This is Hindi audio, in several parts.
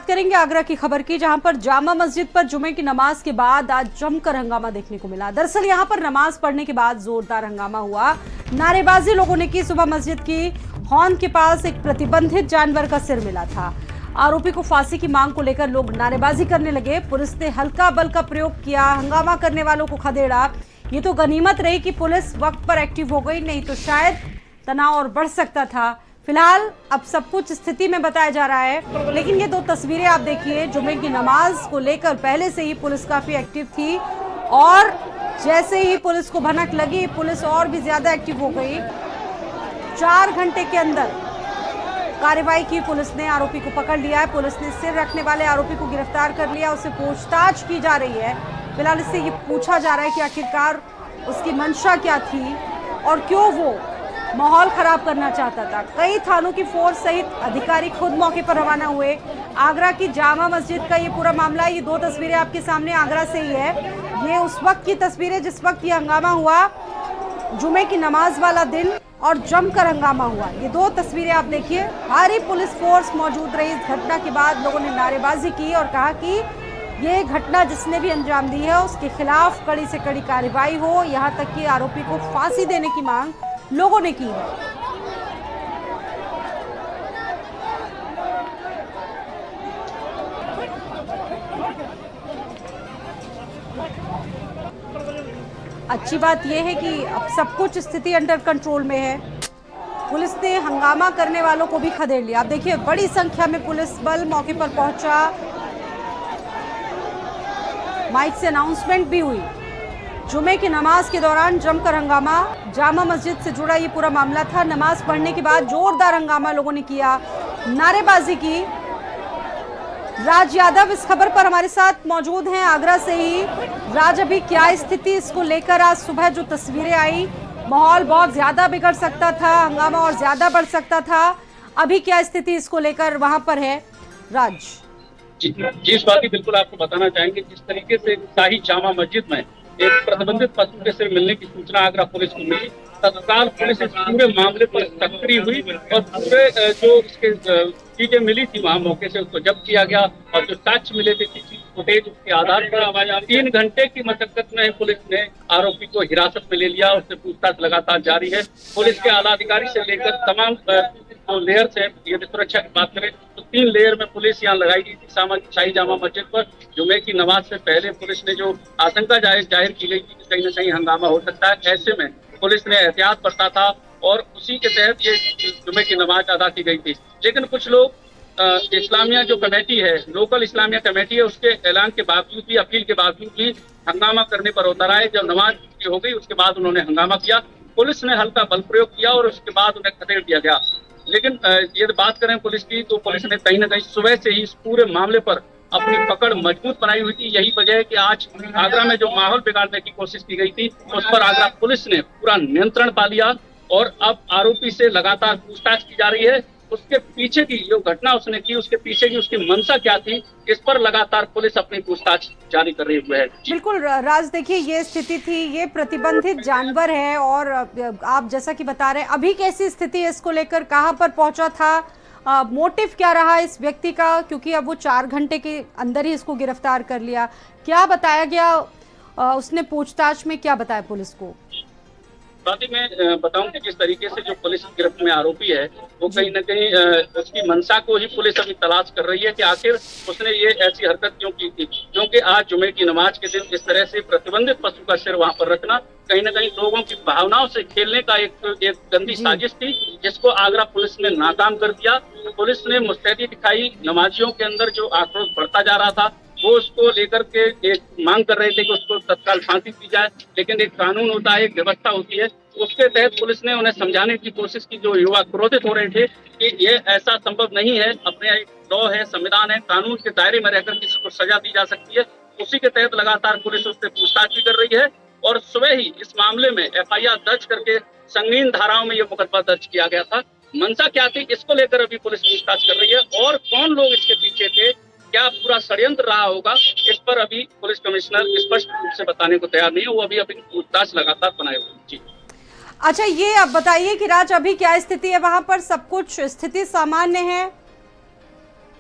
करेंगे आगरा की खबर की, जहां पर जामा मस्जिद पर जुमे की नमाज के बाद आज जमकर हंगामा देखने को मिला। दरअसल यहां पर नमाज पढ़ने के बाद जोरदार हंगामा हुआ। नारेबाजी लोगों ने की। सुबह मस्जिद की हॉर्न के पास एक प्रतिबंधित जानवर का सिर मिला था। आरोपी को फांसी की मांग को लेकर लोग नारेबाजी करने लगे। पुलिस ने हल्का बल का प्रयोग किया, हंगामा करने वालों को खदेड़ा। ये तो गनीमत रही कि पुलिस वक्त पर एक्टिव हो गई, नहीं तो शायद तनाव और बढ़ सकता था। फिलहाल अब सब कुछ स्थिति में बताया जा रहा है, लेकिन ये दो तस्वीरें आप देखिए। जुमे की नमाज को लेकर पहले से ही पुलिस काफी एक्टिव थी और जैसे ही पुलिस को भनक लगी, पुलिस और भी ज्यादा एक्टिव हो गई। 4 घंटे के अंदर कार्रवाई की पुलिस ने, आरोपी को पकड़ लिया है। पुलिस ने सिर रखने वाले आरोपी को गिरफ्तार कर लिया, उससे पूछताछ की जा रही है। फिलहाल इससे ये पूछा जा रहा है कि आखिरकार उसकी मंशा क्या थी और क्यों वो माहौल खराब करना चाहता था। कई थानों की फोर्स सहित अधिकारी खुद मौके पर रवाना हुए। आगरा की जामा मस्जिद का ये पूरा मामला, ये दो तस्वीरें आपके सामने आगरा से ही है। ये उस वक्त की तस्वीरें जिस वक्त ये हंगामा हुआ, जुमे की नमाज वाला दिन, और जमकर हंगामा हुआ। ये दो तस्वीरें आप देखिए। भारी पुलिस फोर्स मौजूद रही। इस घटना के बाद लोगों ने नारेबाजी की और कहा कि ये घटना जिसने भी अंजाम दी है उसके खिलाफ कड़ी से कड़ी कार्रवाई हो। यहाँ तक कि आरोपी को फांसी देने की मांग लोगों ने की है। अच्छी बात यह है कि अब सब कुछ स्थिति अंडर कंट्रोल में है। पुलिस ने हंगामा करने वालों को भी खदेड़ लिया। आप देखिए, बड़ी संख्या में पुलिस बल मौके पर पहुंचा। माइक से अनाउंसमेंट भी हुई। जुमे की नमाज के दौरान जमकर हंगामा, जामा मस्जिद से जुड़ा ये पूरा मामला था। नमाज पढ़ने के बाद जोरदार हंगामा लोगों ने किया, नारेबाजी की। राज यादव इस खबर पर हमारे साथ मौजूद हैं आगरा से ही। राज, अभी क्या स्थिति इसको लेकर? आज सुबह जो तस्वीरें आई, माहौल बहुत ज्यादा बिगड़ सकता था, हंगामा और ज्यादा बढ़ सकता था। अभी क्या स्थिति इसको लेकर वहां पर है राज? जी, इस बात की बिल्कुल आपको बताना चाहेंगे। जिस तरीके से शाही जामा मस्जिद में एक प्रतिबंधित पशु के सिर मिलने की सूचना आगरा पुलिस को मिली, तत्काल पुलिस इस पूरे मामले पर सक्रिय हुई और पूरे जो इसके चीजें मिली थी वहां मौके से उसको जब्त किया गया। और जो साक्ष्य मिले थे फुटेज, उसके आधार पर 3 घंटे की मशक्कत में पुलिस ने आरोपी को हिरासत में ले लिया। उससे पूछताछ लगातार जारी है। पुलिस के आला अधिकारी से लेकर तमाम जो लेयर्स है, यदि सुरक्षा की बात करें तो 3 लेयर में पुलिस यहाँ लगाई गई थी। शाही जामा मस्जिद पर जुमे की नमाज से पहले पुलिस ने जो आशंका जाहिर की गई थी कि कहीं न कहीं हंगामा हो सकता है, ऐसे में पुलिस ने एहतियात बरता था और उसी के तहत ये जुमे की नमाज अदा की गई थी। लेकिन कुछ लोग इस्लामिया जो कमेटी है, लोकल इस्लामिया कमेटी है, उसके ऐलान के बावजूद भी, अपील के बावजूद भी हंगामा करने पर उतर आए। जब नमाज हो गई उसके बाद उन्होंने हंगामा किया। पुलिस ने हल्का बल प्रयोग किया और उसके बाद उन्हें खदेड़ दिया गया। लेकिन यदि बात करें पुलिस की, तो पुलिस ने कहीं ना कहीं सुबह से ही इस पूरे मामले पर अपनी पकड़ मजबूत बनाई हुई थी। यही वजह है कि आज आगरा में जो माहौल बिगाड़ने की कोशिश की गई थी, उस पर आगरा पुलिस ने पूरा नियंत्रण पा लिया और अब आरोपी से लगातार पूछताछ की जा रही है। उसके पीछे की जो घटना उसने की, उसके पीछे की उसकी मंशा क्या थी, इस पर लगातार पुलिस अपनी पूछताछ जारी कर रही हुई है। बिल्कुल राज, देखिए ये स्थिति थी, ये प्रतिबंधित जानवर है और आप जैसा कि बता रहे हैं, अभी कैसी स्थिति है इसको लेकर? कहां पर पहुंचा था, मोटिव क्या रहा इस व्यक्ति का? क्योंकि अब वो 4 घंटे के अंदर ही इसको गिरफ्तार कर लिया। क्या बताया गया उसने पूछताछ में, क्या बताया पुलिस को? साथ ही मैं बताऊं कि जिस तरीके से जो पुलिस की गिरफ्त में आरोपी है, वो कहीं न कहीं उसकी मंशा को ही पुलिस अभी तलाश कर रही है कि आखिर उसने ये ऐसी हरकत क्यों की थी। क्योंकि आज जुमे की नमाज के दिन इस तरह से प्रतिबंधित पशु का सिर वहां पर रखना कहीं न कहीं लोगों की भावनाओं से खेलने का एक गंदी साजिश थी, जिसको आगरा पुलिस ने नाकाम कर दिया। पुलिस ने मुस्तैदी दिखाई। नमाजियों के अंदर जो आक्रोश बढ़ता जा रहा था, वो उसको लेकर के एक मांग कर रहे थे कि उसको तत्काल फांसी दी जाए। लेकिन एक कानून होता है, एक व्यवस्था होती है, उसके तहत पुलिस ने उन्हें समझाने की कोशिश की। जो युवा क्रोधित हो रहे थे कि ये ऐसा संभव नहीं है, अपने एक लॉ है, संविधान है, कानून के दायरे में रहकर किसी को सजा दी जा सकती है। उसी के तहत लगातार पुलिस उससे पूछताछ भी कर रही है और सुबह ही इस मामले में FIR दर्ज करके संगीन धाराओं में ये मुकदमा दर्ज किया गया था। मंशा क्या थी, इसको लेकर अभी पुलिस पूछताछ कर रही है और कौन लोग इसके पीछे थे, क्या पूरा षड्यंत्र रहा होगा, इस पर अभी पुलिस कमिश्नर स्पष्ट रूप से बताने को तैयार नहीं है। वो अभी पूछताछ लगातार बनाए हुए। जी, अच्छा, ये आप बताइए कि राज, अभी क्या स्थिति है वहां पर? सब कुछ स्थिति सामान्य है?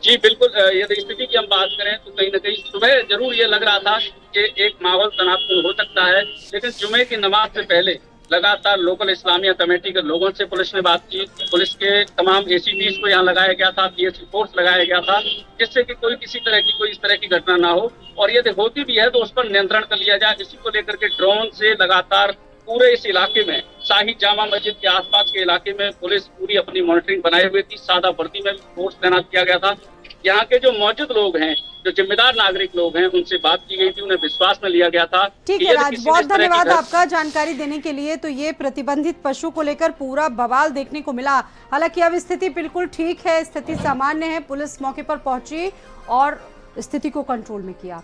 जी बिल्कुल, यदि स्थिति की हम बात करें तो कहीं न कहीं सुबह जरूर ये लग रहा था कि एक माहौल तनावपूर्ण हो सकता है, लेकिन जुमे की नमाज से पहले लगातार लोकल इस्लामिया कमेटी के लोगों से पुलिस ने बात की। पुलिस के तमाम एसीपीज को यहाँ लगाया गया था, पीएससी फोर्स लगाया गया था, जिससे कि कोई किसी तरह की कोई इस तरह की घटना ना हो, और यदि होती भी है तो उस पर नियंत्रण कर लिया जाए। इसी को लेकर के ड्रोन से लगातार पूरे इस इलाके में, शाही जामा मस्जिद के आसपास के इलाके में पुलिस पूरी अपनी मॉनिटरिंग बनाए हुए थी। सादा वर्दी में फोर्स तैनात किया गया था। यहाँ के जो मौजूद लोग हैं, जो जिम्मेदार नागरिक लोग हैं, उनसे बात की गई थी, उन्हें विश्वास में लिया गया था। ठीक है राज, बहुत धन्यवाद आपका जानकारी देने के लिए। तो ये प्रतिबंधित पशु को लेकर पूरा बवाल देखने को मिला। हालांकि अब स्थिति बिल्कुल ठीक है, स्थिति सामान्य है। पुलिस मौके पर पहुंची और स्थिति को कंट्रोल में किया।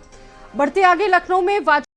बढ़ते आगे लखनऊ में